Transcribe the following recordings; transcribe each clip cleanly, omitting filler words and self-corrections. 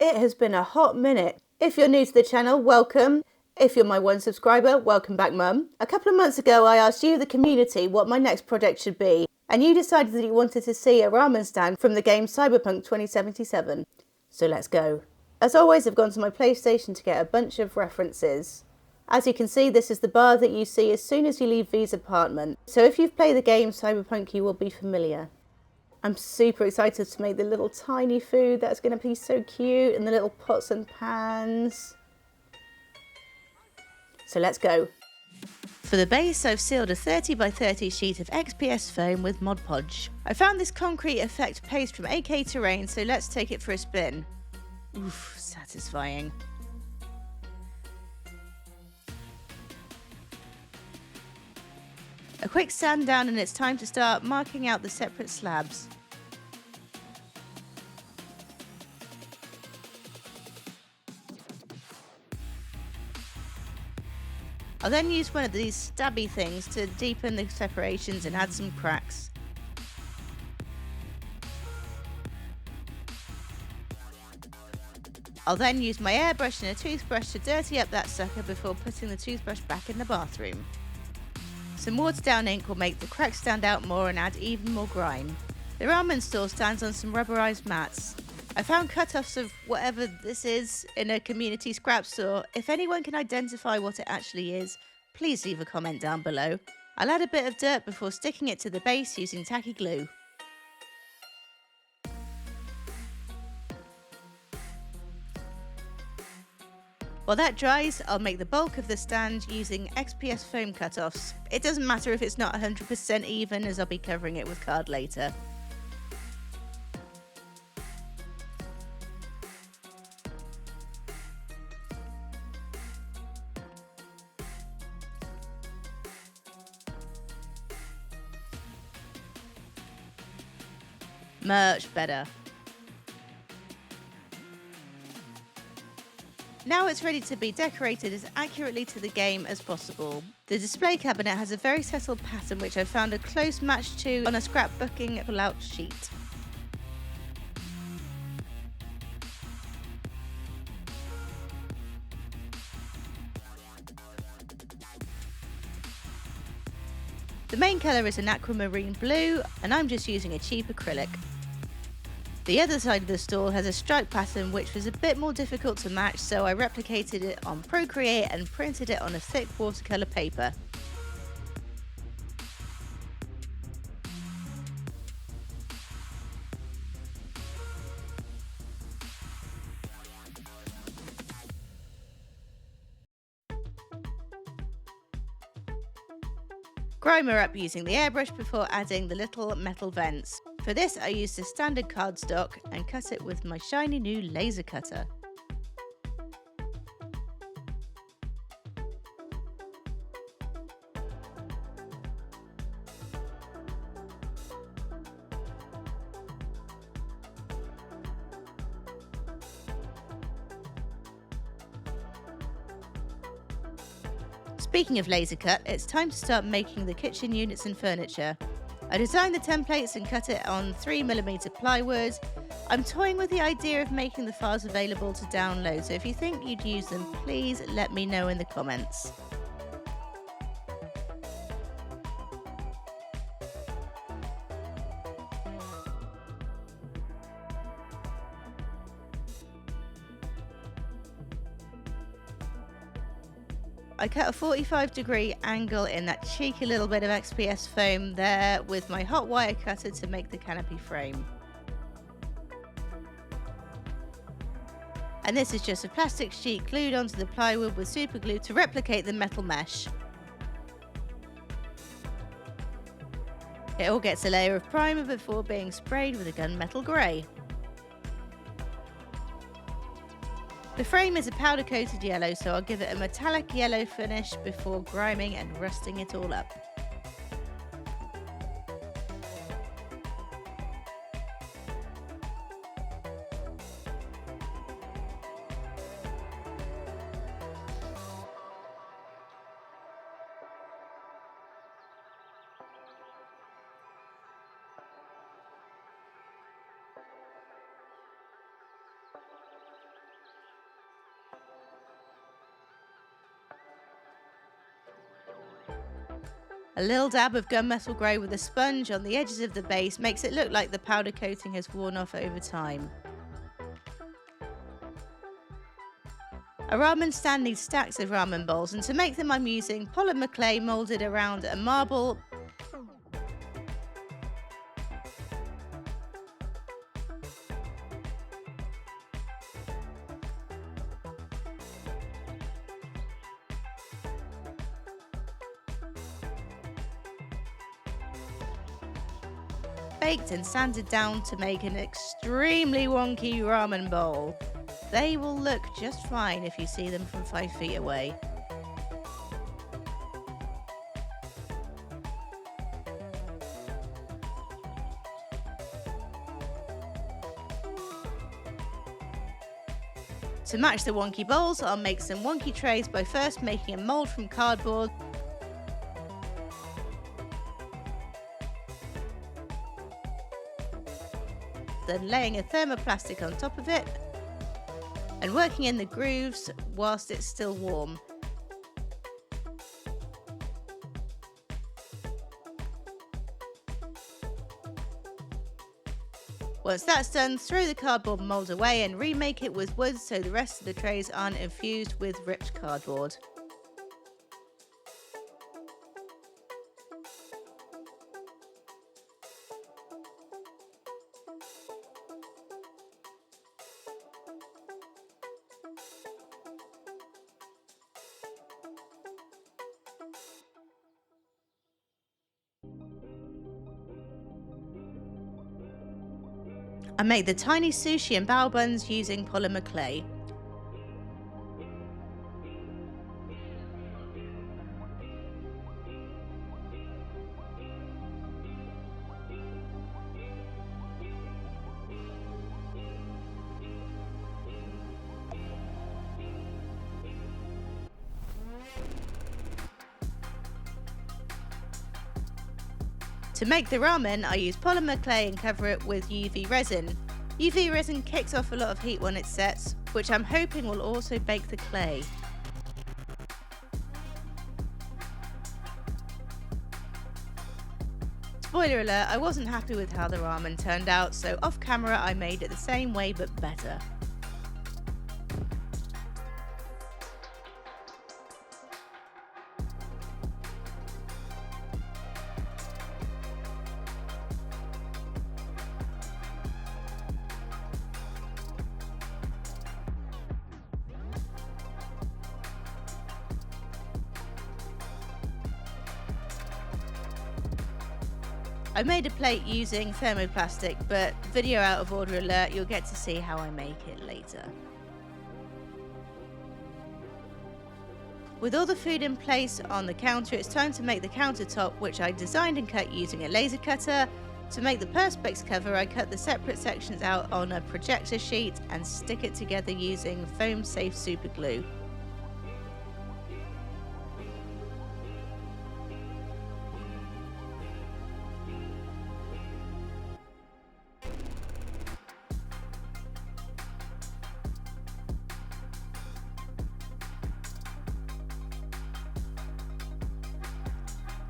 It has been a hot minute. If you're new to the channel, welcome. If you're my one subscriber, welcome back, Mum. A couple of months ago, I asked you, the community, what my next project should be, and you decided that you wanted to see a ramen stand from the game Cyberpunk 2077. So let's go. As always, I've gone to my PlayStation to get a bunch of references. As you can see, this is the bar that you see as soon as you leave V's apartment. So if you've played the game Cyberpunk, you will be familiar. I'm super excited to make the little tiny food that's going to be so cute, and the little pots and pans. So let's go. For the base, I've sealed a 30 by 30 sheet of XPS foam with Mod Podge. I found this concrete effect paste from AK Terrain, so let's take it for a spin. Oof, satisfying. A quick sand down and it's time to start marking out the separate slabs. I'll then use one of these stabby things to deepen the separations and add some cracks. I'll then use my airbrush and a toothbrush to dirty up that sucker before putting the toothbrush back in the bathroom. Some watered down ink will make the cracks stand out more and add even more grime. The ramen store stands on some rubberized mats. I found cut-offs of whatever this is in a community scrap store. If anyone can identify what it actually is, please leave a comment down below. I'll add a bit of dirt before sticking it to the base using tacky glue. While that dries, I'll make the bulk of the stand using XPS foam cut-offs. It doesn't matter if it's not 100% even, as I'll be covering it with card later. Much better. Now it's ready to be decorated as accurately to the game as possible. The display cabinet has a very settled pattern which I found a close match to on a scrapbooking pull-out sheet. The main colour is an aquamarine blue, and I'm just using a cheap acrylic. The other side of the store has a stripe pattern which was a bit more difficult to match, so I replicated it on Procreate and printed it on a thick watercolour paper. Grimer up using the airbrush before adding the little metal vents. For this I used a standard cardstock and cut it with my shiny new laser cutter. Speaking of laser cut, it's time to start making the kitchen units and furniture. I designed the templates and cut it on 3mm plywood. I'm toying with the idea of making the files available to download, so if you think you'd use them, please let me know in the comments. I cut a 45-degree angle in that cheeky little bit of XPS foam there with my hot wire cutter to make the canopy frame. And this is just a plastic sheet glued onto the plywood with super glue to replicate the metal mesh. It all gets a layer of primer before being sprayed with a gunmetal grey. The frame is a powder coated yellow, so I'll give it a metallic yellow finish before griming and rusting it all up. A little dab of gunmetal grey with a sponge on the edges of the base makes it look like the powder coating has worn off over time. A ramen stand needs stacks of ramen bowls, and to make them I'm using polymer clay moulded around a marble. Baked and sanded down to make an extremely wonky ramen bowl. They will look just fine if you see them from 5 feet away. To match the wonky bowls, I'll make some wonky trays by first making a mould from cardboard. Then laying a thermoplastic on top of it and working in the grooves whilst it's still warm. Once that's done, throw the cardboard mould away and remake it with wood so the rest of the trays aren't infused with ripped cardboard. I make the tiny sushi and bao buns using polymer clay. To make the ramen, I use polymer clay and cover it with UV resin. UV resin kicks off a lot of heat when it sets, which I'm hoping will also bake the clay. Spoiler alert, I wasn't happy with how the ramen turned out, so off camera I made it the same way but better. I made a plate using thermoplastic, but video out of order alert, you'll get to see how I make it later. With all the food in place on the counter, it's time to make the countertop, which I designed and cut using a laser cutter. To make the perspex cover, I cut the separate sections out on a projector sheet and stick it together using foam safe super glue.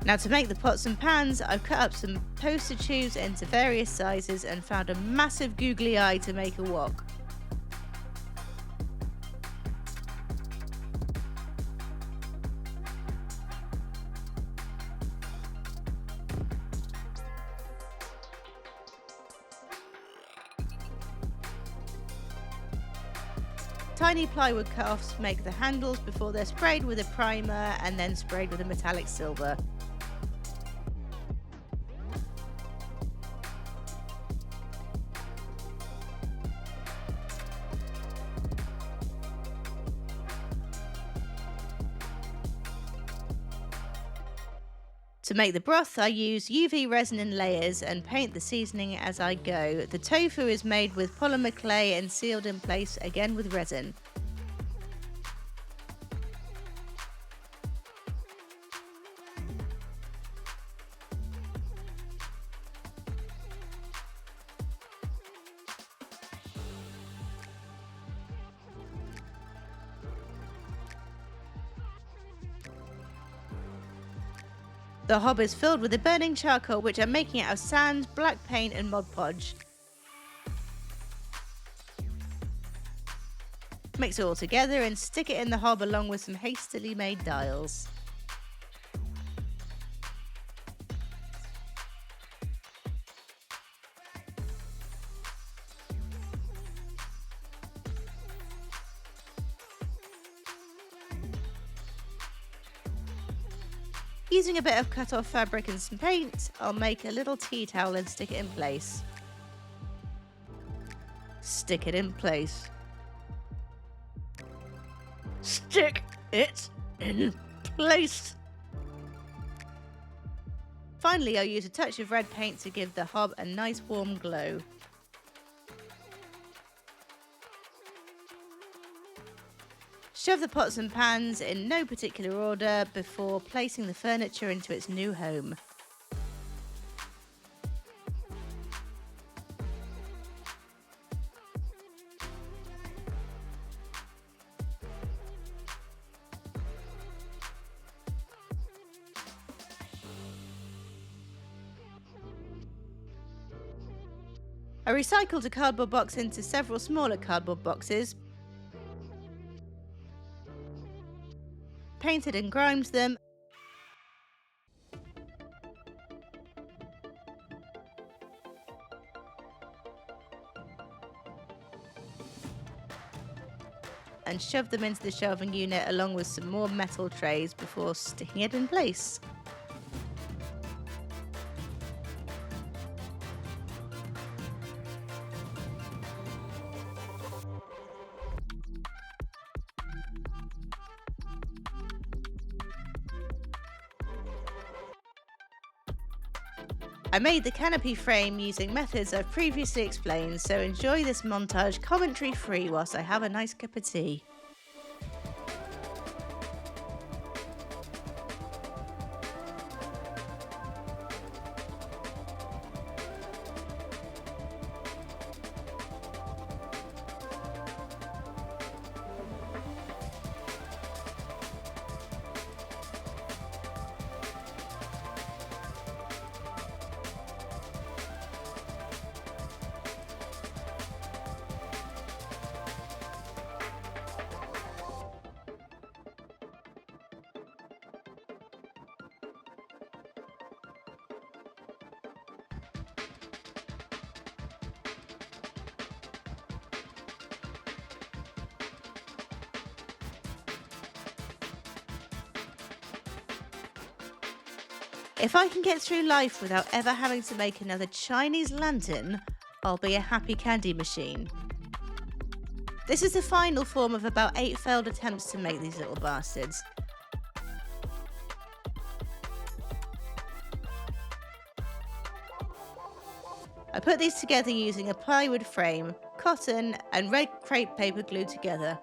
Now to make the pots and pans, I've cut up some poster tubes into various sizes and found a massive googly eye to make a wok. Tiny plywood cut-offs make the handles before they're sprayed with a primer and then sprayed with a metallic silver. To make the broth, I use UV resin in layers and paint the seasoning as I go. The tofu is made with polymer clay and sealed in place again with resin. The hob is filled with the burning charcoal, which I'm making out of sand, black paint and Mod Podge. Mix it all together and stick it in the hob along with some hastily made dials. Using a bit of cut off fabric and some paint, I'll make a little tea towel and stick it in place. Stick it in place. Stick it in place. Finally, I'll use a touch of red paint to give the hob a nice warm glow. Shove the pots and pans in no particular order before placing the furniture into its new home. I recycled a cardboard box into several smaller cardboard boxes, painted and grimed them, and shoved them into the shelving unit along with some more metal trays before sticking it in place. I made the canopy frame using methods I've previously explained, so enjoy this montage commentary free whilst I have a nice cup of tea. If I can get through life without ever having to make another Chinese lantern, I'll be a happy candy machine. This is the final form of about 8 failed attempts to make these little bastards. I put these together using a plywood frame, cotton and red crepe paper glued together.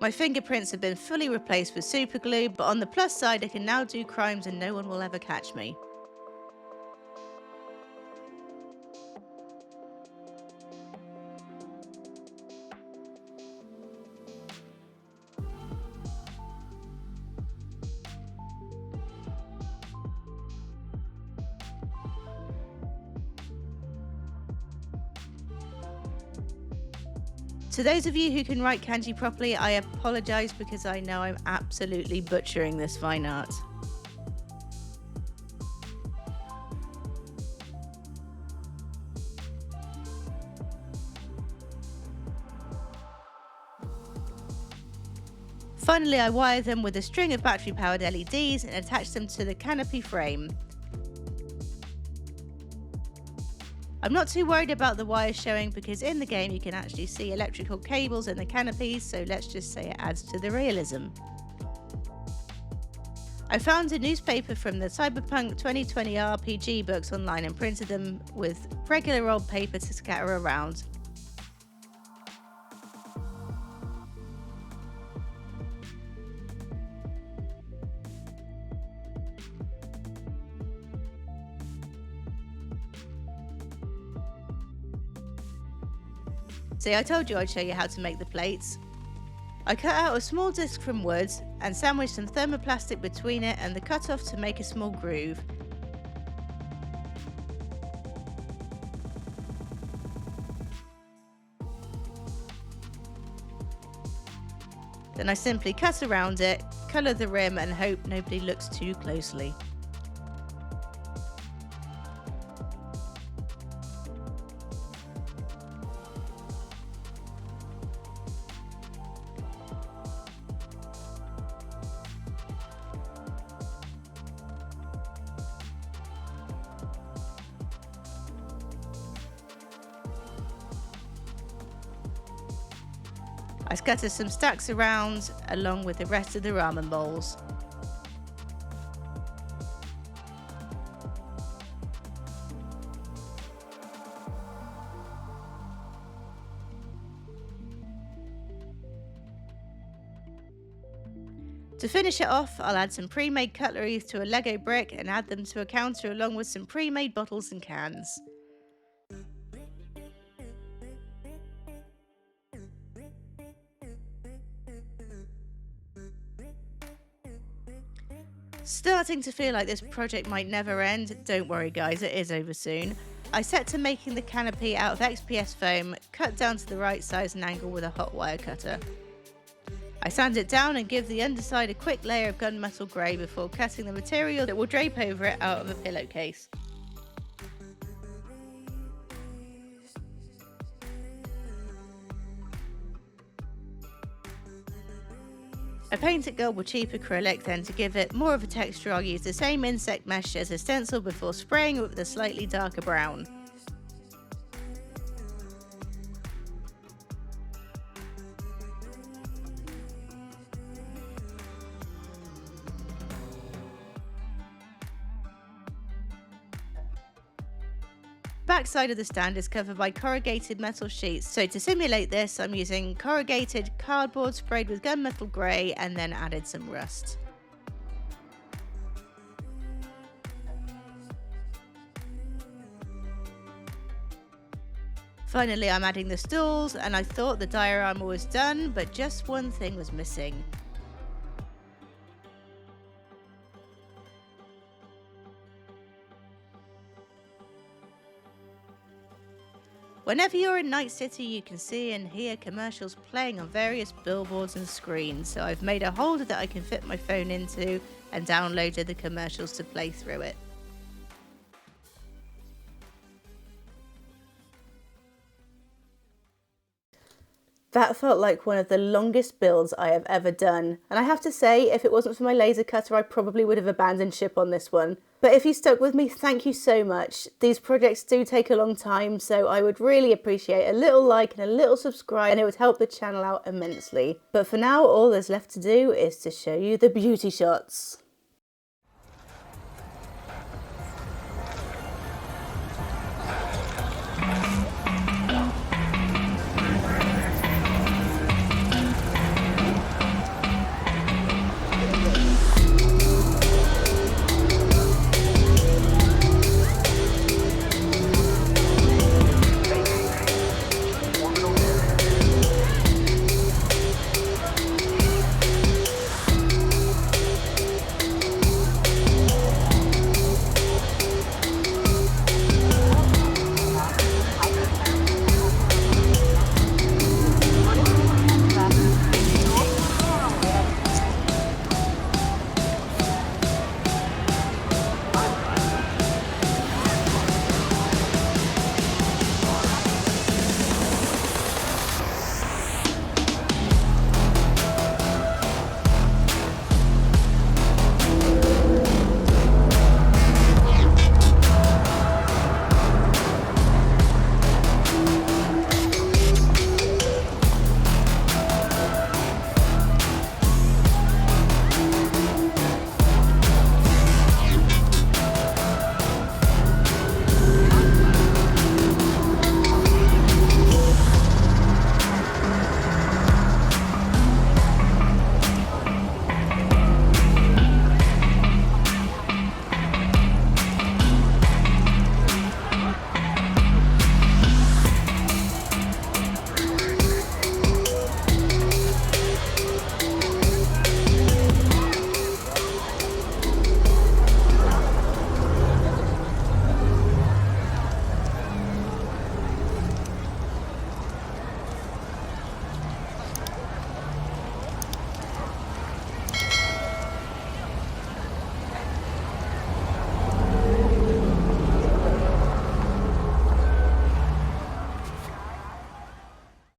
My fingerprints have been fully replaced with super glue, but on the plus side I can now do crimes and no one will ever catch me. To those of you who can write kanji properly, I apologise because I know I'm absolutely butchering this fine art. Finally, I wired them with a string of battery-powered LEDs and attached them to the canopy frame. I'm not too worried about the wires showing because in the game you can actually see electrical cables in the canopies, so let's just say it adds to the realism. I found a newspaper from the Cyberpunk 2020 RPG books online and printed them with regular old paper to scatter around. See, I told you I'd show you how to make the plates. I cut out a small disc from wood and sandwiched some thermoplastic between it and the cutoff to make a small groove. Then I simply cut around it, colour the rim and hope nobody looks too closely. I scattered some stacks around along with the rest of the ramen bowls. To finish it off, I'll add some pre-made cutlery to a Lego brick and add them to a counter along with some pre-made bottles and cans. Starting to feel like this project might never end. Don't worry guys, it is over soon. I set to making the canopy out of XPS foam, cut down to the right size and angle with a hot wire cutter. I sand it down and give the underside a quick layer of gunmetal grey before cutting the material that will drape over it out of a pillowcase. I painted gold with cheap acrylic, then to give it more of a texture I'll use the same insect mesh as a stencil before spraying it with a slightly darker brown. Backside of the stand is covered by corrugated metal sheets, so to simulate this I'm using corrugated cardboard sprayed with gunmetal grey and then added some rust. Finally I'm adding the stools and I thought the diorama was done, but just one thing was missing. Whenever you're in Night City you can see and hear commercials playing on various billboards and screens, so I've made a holder that I can fit my phone into and downloaded the commercials to play through it. That felt like one of the longest builds I have ever done, and I have to say, if it wasn't for my laser cutter I probably would have abandoned ship on this one. But if you stuck with me, thank you so much. These projects do take a long time, so I would really appreciate a little like and a little subscribe, and it would help the channel out immensely. But for now, all there's left to do is to show you the beauty shots.